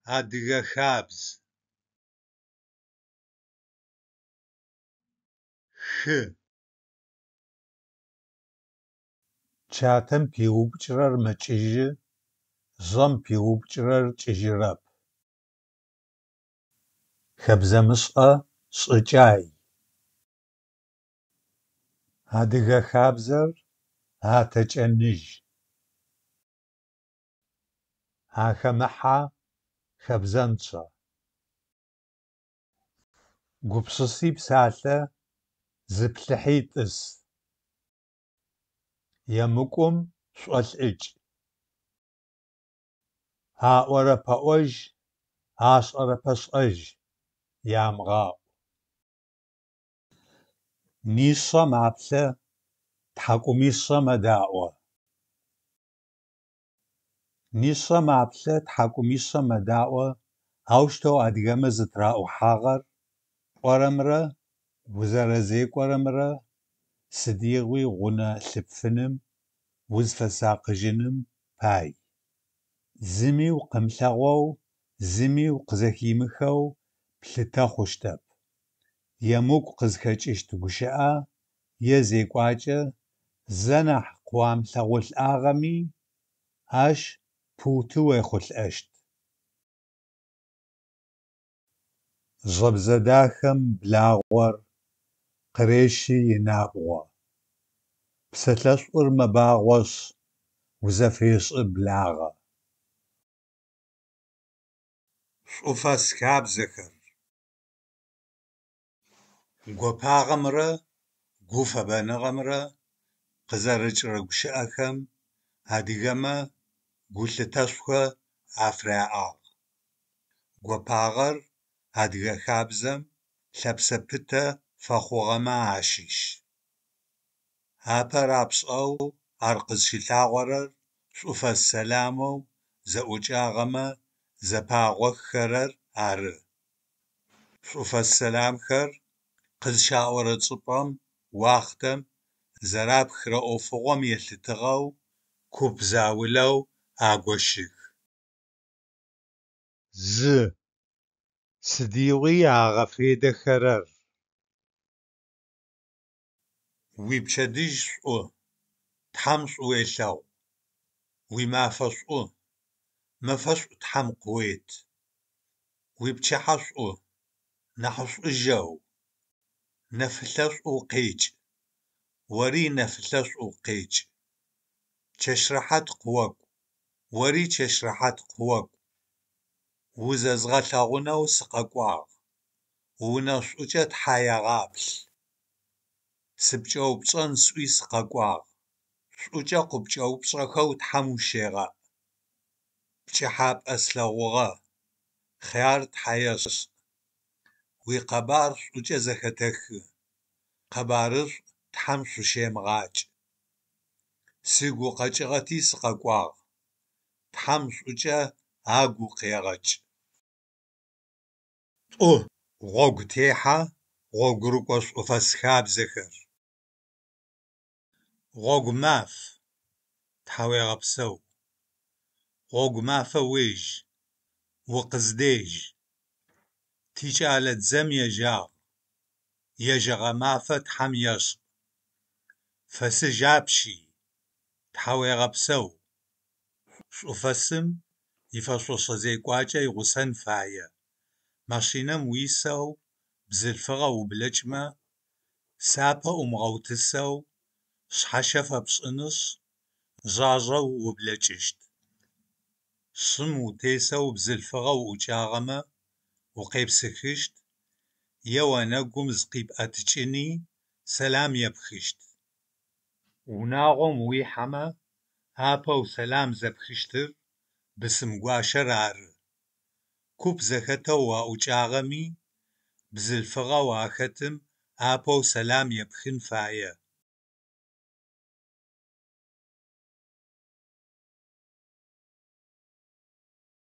Adıge xabz. Xı. Çatem piupç'ırer meç'ıjı, zom piupç'ırer ç'ıjırep. Xebzemış'e ş'ıç'ay. Adıge xabzer ateç'enıj. Axemıhe xebzenç'e. Gupsısi psalhe zıplhıhi t'ıs. Yemık'um ş'olh'ıç'. A'ore pe'oj, aş'ere peş'ej. Yamğa'u. Nişe maplhe thak'umişe meda'o. Nişe maplhe thak'umişe meda'o, auşteu adıgeme zıtra'uhağer, p'oremre, vuzerezêk'oremre, sıdiğui ğune lhıpfınım, vuzfesakhyjınım pay. Zımi vukhımlheğou, zımi vukhızeximıxeu plhıte xhuştep. Yemık'u khızxeç'ışt guşı'e, yê zêk'uaç'e ze nah khuamlheğulh'ağemi aş putu vuêxhulh'eşt. Jjebze daxem blağor, khırêşi yinabğo. Pselheş'ur mebağoş, vuzefêş'ı blağe. Ş'ufes xabzexer. Gopağemre gufebenığemre khızerıç'ıre guşı'exem adıgeme gulhıteş'uxe afra'ağ. Gopağer adıge xabzem lhepsepıte fexhuğeme aşış. Aper apş'eu ar khızşilhağorer ş'ufes selameu ze'uç'ağeme zepağoxerer arı. Ş'ufes selamxer khızşa'ore ç'ıp'em uaxhtem zerapxıre 'ofığom yêlhıtığeu kup zauleu agoşıx. Zı. Sıdiğui ağefêdexerer. Vuipçedıj ş'u. Them ş'uêlheğu. Vuimafe ş'u. Mefe ş'u them khıuêt. Vuipçıhe ş'u. Nahış'ıjeu. Nefılhe ş'u khêç'. Vori nefılhe ş'u khêç'. Çeşrehat khıoku. Vori çeşrehat khıoku. Vuzezğelheğuneu sıkhek'uağ. Vune ş'uç'e thayêğaplh. Sıpç'eupç'en s'ui sıkhek'uağ. Ş'uç'e khupç'eupç'exeu them vuşêğe. Pçıhap'e slheğuğe. Xhyar thayêş'ı. Vuikhebar ş'uç'e zexetexı. Khebarış'u them şuşêmığaç'. Sigu kheç'ığeti sıkhek'uağ. Them ş'uç'e agu khêğeç'. T'u. Ğogu têhe, ğogurık'o ş'ufes xabzexer. Ğogu maf. Thauêğepseu. Ğogu mafe vuêj. Vukhızdêj. Tiç'ale dzem yêjağ. Yêjağe mafe them yêş'ı. Fesıj apşi. Thauêğepseu. Ş'ufesım yifeş'oşe zêk'uaç'e yiğusen faê. Maşşinem vuiseu bzılhfığe vubleç'me, sape vumığeutıseu şshaşe fepş'ınışs, zjajeu vubleç'ışt. Şşım vutêseu bzılhfığe vu'uç'ağeme vukhêpsıxışt, yê vonegum zıkhib'etıç'ini selam yêpxışt. Vunağom vuiheme apeu selam zepxıştır bısım guaşer arı. Kup zexeteu vua'uç'ağemi bzılhfığe vuaxetım apeu selam yêpxın faê.